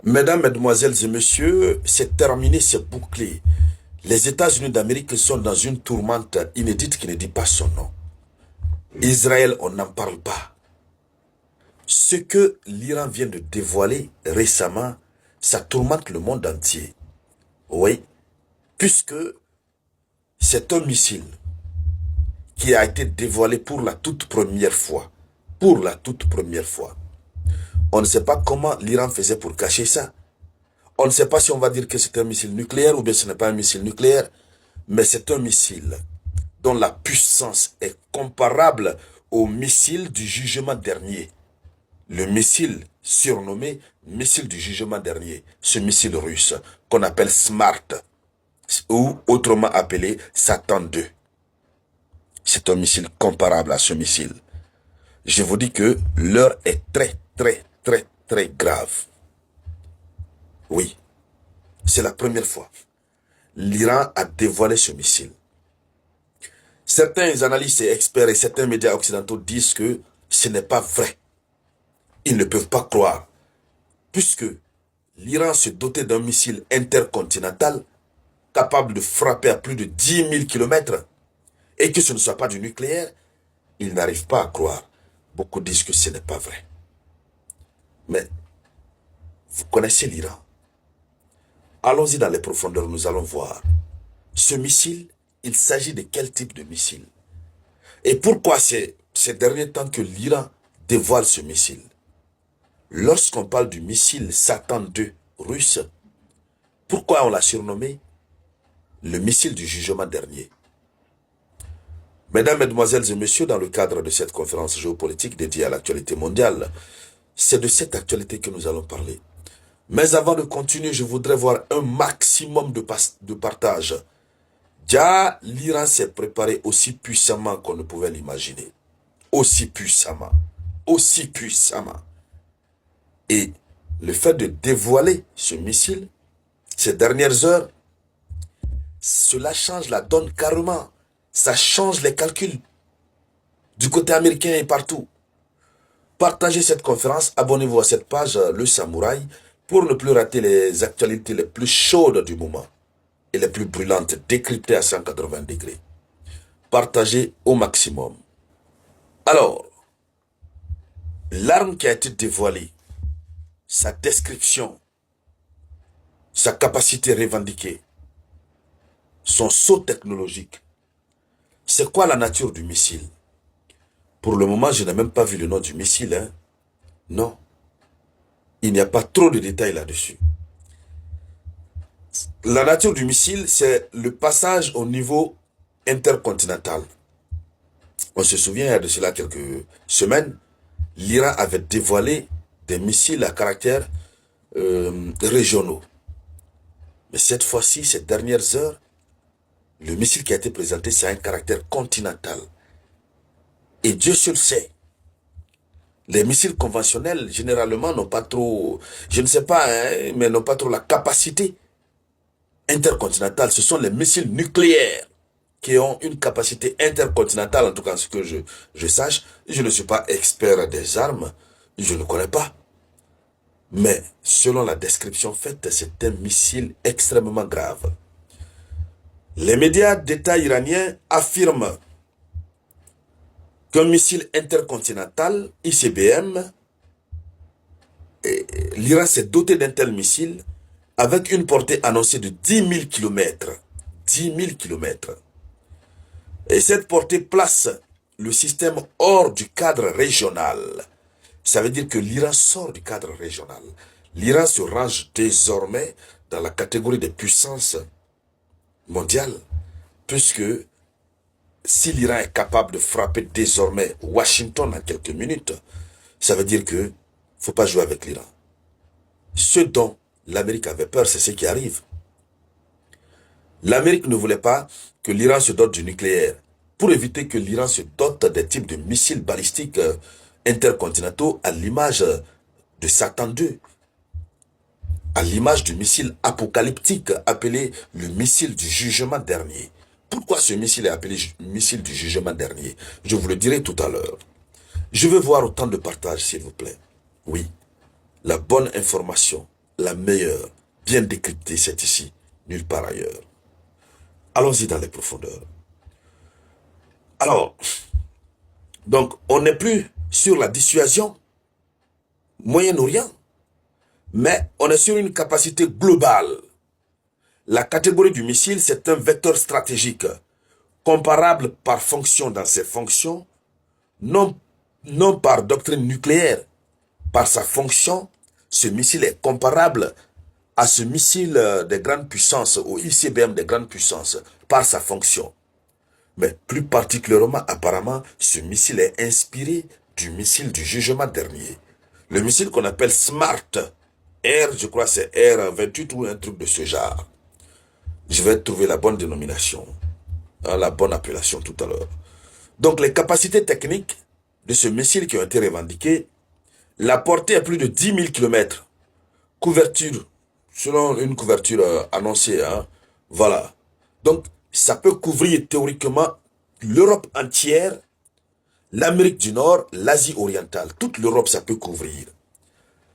Mesdames, Mesdemoiselles et Messieurs, c'est terminé, c'est bouclé. Les États-Unis d'Amérique sont dans une tourmente inédite qui ne dit pas son nom. Israël, on n'en parle pas. Ce que l'Iran vient de dévoiler récemment, ça tourmente le monde entier. Oui, puisque c'est un missile qui a été dévoilé pour la toute première fois. Pour la toute première fois. On ne sait pas comment l'Iran faisait pour cacher ça. On ne sait pas si on va dire que c'est un missile nucléaire ou bien ce n'est pas un missile nucléaire, mais c'est un missile dont la puissance est comparable au missile du jugement dernier. Le missile surnommé missile du jugement dernier, ce missile russe qu'on appelle Smart ou autrement appelé Satan 2. C'est un missile comparable à ce missile. Je vous dis que l'heure est très grave. Oui, c'est la première fois. L'Iran a dévoilé ce missile. Certains analystes et experts et certains médias occidentaux disent que ce n'est pas vrai. Ils ne peuvent pas croire. Puisque l'Iran se dotait d'un missile intercontinental capable de frapper à plus de 10 000 km et que ce ne soit pas du nucléaire, ils n'arrivent pas à croire. Beaucoup disent que ce n'est pas vrai. Mais vous connaissez l'Iran. Allons-y dans les profondeurs, nous allons voir. Ce missile, il s'agit de quel type de missile? Et pourquoi c'est ces derniers temps que l'Iran dévoile ce missile? Lorsqu'on parle du missile Satan 2 russe, pourquoi on l'a surnommé le missile du jugement dernier? Mesdames, Mesdemoiselles et Messieurs, dans le cadre de cette conférence géopolitique dédiée à l'actualité mondiale, c'est de cette actualité que nous allons parler. Mais avant de continuer, je voudrais voir un maximum de partage. Déjà, l'Iran s'est préparé aussi puissamment qu'on ne pouvait l'imaginer. Aussi puissamment. Aussi puissamment. Et le fait de dévoiler ce missile, ces dernières heures, cela change la donne carrément. Ça change les calculs du côté américain et partout. Partagez cette conférence, abonnez-vous à cette page Le Samouraï pour ne plus rater les actualités les plus chaudes du moment et les plus brûlantes, décryptées à 180 degrés. Partagez au maximum. Alors, l'arme qui a été dévoilée, sa description, sa capacité revendiquée, son saut technologique, c'est quoi la nature du missile? Pour le moment, je n'ai même pas vu le nom du missile. Hein? Non. Il n'y a pas trop de détails là-dessus. La nature du missile, c'est le passage au niveau intercontinental. On se souvient, il y a de cela quelques semaines, l'Iran avait dévoilé des missiles à caractère régionaux. Mais cette fois-ci, ces dernières heures, le missile qui a été présenté, c'est un caractère continental. Et Dieu seul sait. Les missiles conventionnels, généralement, n'ont pas trop, je ne sais pas, hein, mais n'ont pas trop la capacité intercontinentale. Ce sont les missiles nucléaires qui ont une capacité intercontinentale, en tout cas ce que je sache. Je ne suis pas expert des armes, je ne connais pas. Mais selon la description faite, c'est un missile extrêmement grave. Les médias d'État iraniens affirment qu'un missile intercontinental, ICBM, l'Iran s'est doté d'un tel missile avec une portée annoncée de 10 000 km. 10 000 km. Et cette portée place le système hors du cadre régional. Ça veut dire que l'Iran sort du cadre régional. L'Iran se range désormais dans la catégorie des puissances mondiales, puisque si l'Iran est capable de frapper désormais Washington en quelques minutes, ça veut dire que ne faut pas jouer avec l'Iran. Ce dont l'Amérique avait peur, c'est ce qui arrive. L'Amérique ne voulait pas que l'Iran se dote du nucléaire, pour éviter que l'Iran se dote des types de missiles balistiques intercontinentaux à l'image de Satan 2, à l'image du missile apocalyptique appelé le missile du jugement dernier. Pourquoi ce missile est appelé missile du jugement dernier? Je vous le dirai tout à l'heure. Je veux voir autant de partage, s'il vous plaît. Oui, la bonne information, la meilleure, bien décryptée, c'est ici, nulle part ailleurs. Allons-y dans les profondeurs. Alors, donc, on n'est plus sur la dissuasion Moyen-Orient, mais on est sur une capacité globale. La catégorie du missile, c'est un vecteur stratégique comparable par fonction dans ses fonctions, non par doctrine nucléaire. Par sa fonction, ce missile est comparable à ce missile des grandes puissances, au ICBM des grandes puissances, par sa fonction. Mais plus particulièrement, apparemment, ce missile est inspiré du missile du jugement dernier. Le missile qu'on appelle Smart R, je crois c'est R28 ou un truc de ce genre. Je vais trouver la bonne dénomination, la bonne appellation tout à l'heure. Donc les capacités techniques de ce missile qui ont été revendiquées, la portée est plus de 10 000 km. Couverture, selon une couverture annoncée, voilà. Donc ça peut couvrir théoriquement l'Europe entière, l'Amérique du Nord, l'Asie orientale. Toute l'Europe, ça peut couvrir.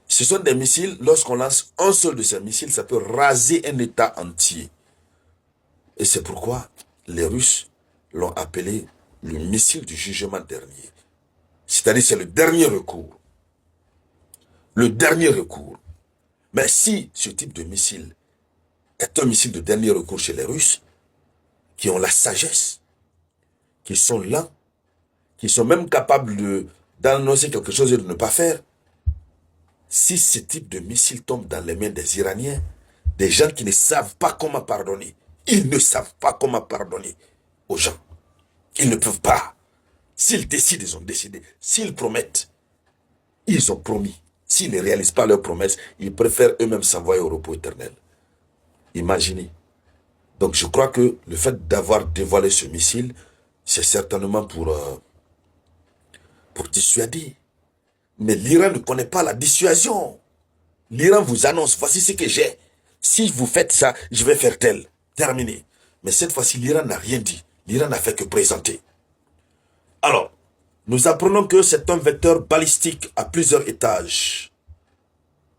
Ce sont des missiles, lorsqu'on lance un seul de ces missiles, ça peut raser un État entier. Et c'est pourquoi les Russes l'ont appelé le missile du jugement dernier. C'est-à-dire c'est le dernier recours. Le dernier recours. Mais si ce type de missile est un missile de dernier recours chez les Russes, qui ont la sagesse, qui sont lents, qui sont même capables d'annoncer quelque chose et de ne pas faire, si ce type de missile tombe dans les mains des Iraniens, des gens qui ne savent pas comment pardonner, ils ne savent pas comment pardonner aux gens. Ils ne peuvent pas. S'ils décident, ils ont décidé. S'ils promettent, ils ont promis. S'ils ne réalisent pas leurs promesses, ils préfèrent eux-mêmes s'envoyer au repos éternel. Imaginez. Donc je crois que le fait d'avoir dévoilé ce missile, c'est certainement pour dissuader. Mais l'Iran ne connaît pas la dissuasion. L'Iran vous annonce, voici ce que j'ai. Si vous faites ça, je vais faire tel. Terminé. Mais cette fois-ci, l'Iran n'a rien dit. L'Iran n'a fait que présenter. Alors, nous apprenons que c'est un vecteur balistique à plusieurs étages.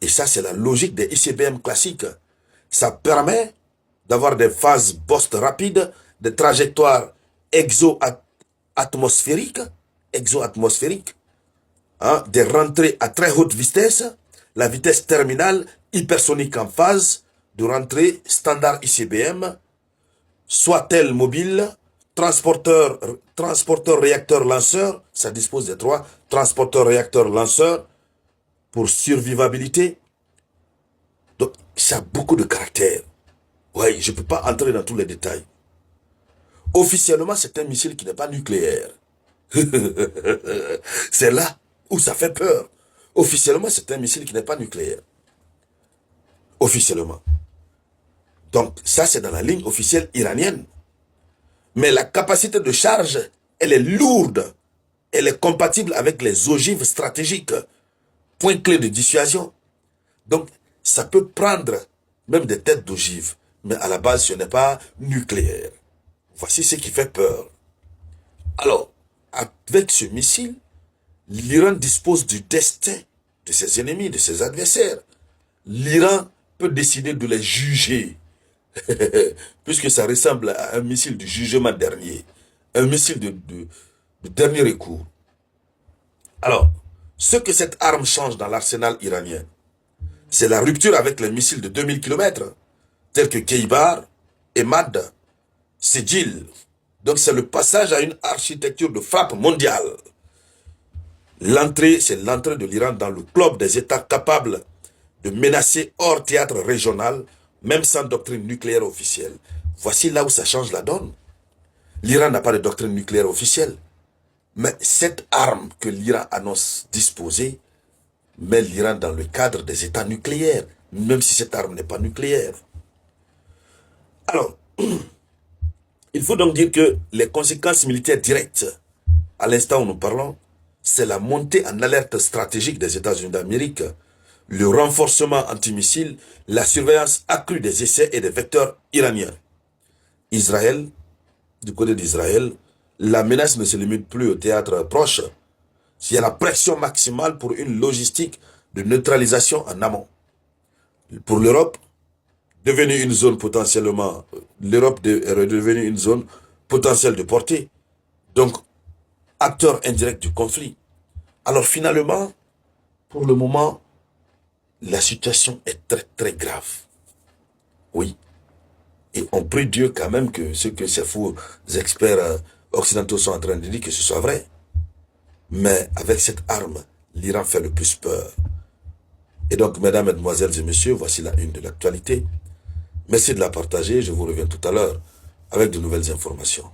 Et ça, c'est la logique des ICBM classiques. Ça permet d'avoir des phases burst rapides, des trajectoires exo-atmosphériques, des rentrées à très haute vitesse, la vitesse terminale hypersonique en phase de rentrée standard ICBM, soit-elle mobile, transporteur, réacteur, lanceur, ça dispose des trois, transporteur, réacteur, lanceur, pour survivabilité. Donc, ça a beaucoup de caractères. Oui, je ne peux pas entrer dans tous les détails. Officiellement, c'est un missile qui n'est pas nucléaire. C'est là où ça fait peur. Officiellement, c'est un missile qui n'est pas nucléaire. Officiellement. Donc, ça, c'est dans la ligne officielle iranienne. Mais la capacité de charge, elle est lourde. Elle est compatible avec les ogives stratégiques. Point clé de dissuasion. Donc, ça peut prendre même des têtes d'ogives. Mais à la base, ce n'est pas nucléaire. Voici ce qui fait peur. Alors, avec ce missile, l'Iran dispose du destin de ses ennemis, de ses adversaires. L'Iran peut décider de les juger. Puisque ça ressemble à un missile du jugement dernier. Un missile de dernier recours. Alors, ce que cette arme change dans l'arsenal iranien, c'est la rupture avec les missiles de 2000 km, tels que Keybar, Emad, Sejil. Donc c'est le passage à une architecture de frappe mondiale. L'entrée, c'est l'entrée de l'Iran dans le club des États capables de menacer hors théâtre régional, même sans doctrine nucléaire officielle. Voici là où ça change la donne. L'Iran n'a pas de doctrine nucléaire officielle. Mais cette arme que l'Iran annonce disposer met l'Iran dans le cadre des États nucléaires, même si cette arme n'est pas nucléaire. Alors, il faut donc dire que les conséquences militaires directes, à l'instant où nous parlons, c'est la montée en alerte stratégique des États-Unis d'Amérique, le renforcement antimissile, la surveillance accrue des essais et des vecteurs iraniens. Israël, du côté d'Israël, la menace ne se limite plus au théâtre proche. Il y a la pression maximale pour une logistique de neutralisation en amont. Pour l'Europe, devenue une zone potentiellement, l'Europe est redevenue une zone potentielle de portée. Donc, acteur indirect du conflit. Alors finalement, pour le moment, la situation est très très grave. Oui. Et on prie Dieu quand même que ce que ces faux experts occidentaux sont en train de dire, que ce soit vrai. Mais avec cette arme, l'Iran fait le plus peur. Et donc, mesdames, mesdemoiselles et messieurs, voici la une de l'actualité. Merci de la partager. Je vous reviens tout à l'heure avec de nouvelles informations.